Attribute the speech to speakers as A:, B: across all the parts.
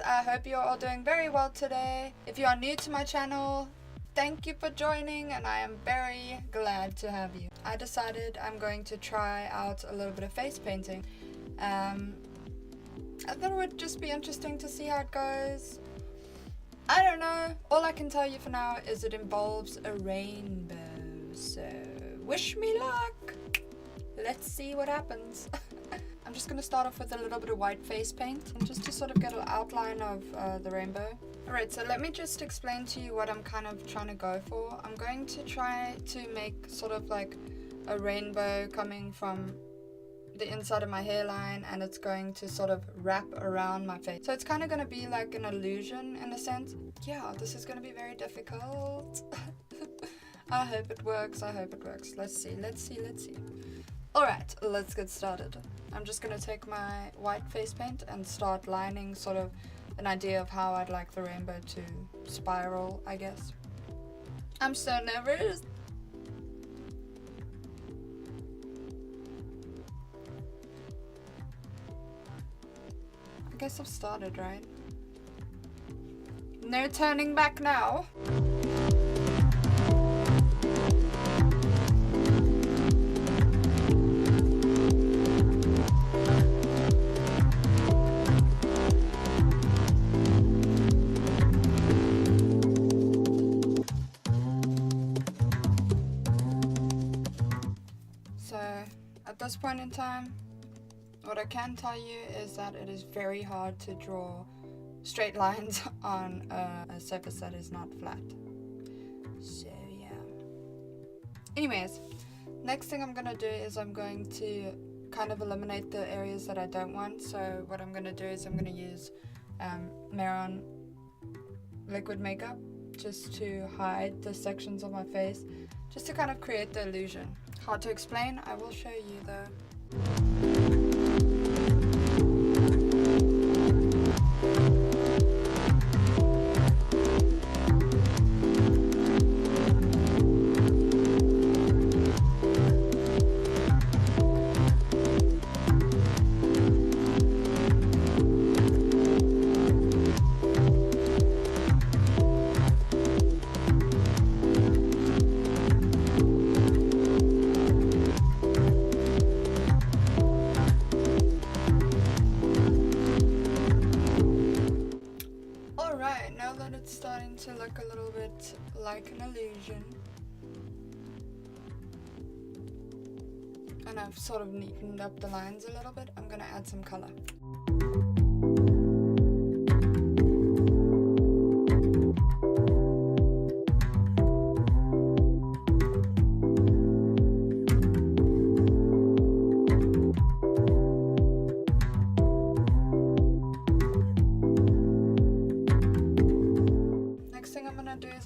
A: I hope you're all doing very well today. If you are new to my channel, thank you for joining and I am very glad to have you. I decided I'm going to try out a little bit of face painting. I thought it would just be interesting to see how it goes. I don't know. All I can tell you for now is it involves a rainbow. So wish me luck. Let's see what happens. I'm just going to start off with a little bit of white face paint just to sort of get an outline of the rainbow. Alright, so let me just explain to you what I'm kind of trying to go for. I'm going to try to make sort of like a rainbow coming from the inside of my hairline, and it's going to sort of wrap around my face. So it's kind of going to be like an illusion in a sense. Yeah, this is going to be very difficult. I hope it works. I hope it works. Let's see. Alright, let's get started. I'm just going to take my white face paint and start lining sort of an idea of how I'd like the rainbow to spiral, I guess. I'm so nervous. I guess I've started, right? No turning back now. So at this point in time, what I can tell you is that it is very hard to draw straight lines on a surface that is not flat. So yeah. Anyways, next thing I'm going to do is I'm going to kind of eliminate the areas that I don't want. So what I'm going to do is I'm going to use Mehron liquid makeup just to hide the sections of my face, just to kind of create the illusion. Hard to explain, I will show you though. Now that it's starting to look a little bit like an illusion, and I've sort of neatened up the lines a little bit, I'm going to add some color.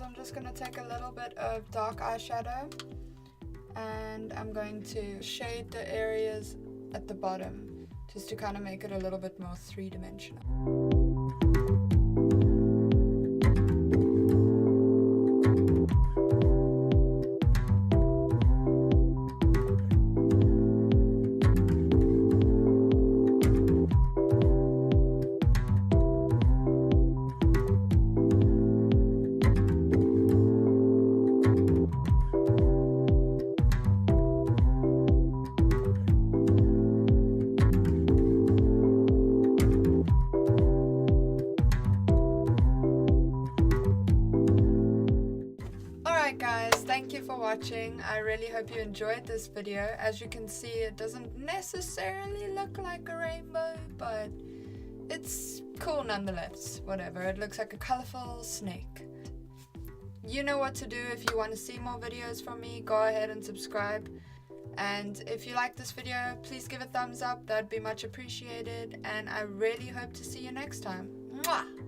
A: I'm just going to take a little bit of dark eyeshadow and I'm going to shade the areas at the bottom just to kind of make it a little bit more three-dimensional. Guys, thank you for watching. I really hope you enjoyed this video. As you can see, it doesn't necessarily look like a rainbow, but it's cool nonetheless. Whatever, it looks like a colorful snake. You know what to do. If you want to see more videos from me, go ahead and subscribe. And if you like this video, please give a thumbs up. That'd be much appreciated, and I really hope to see you next time. Mwah!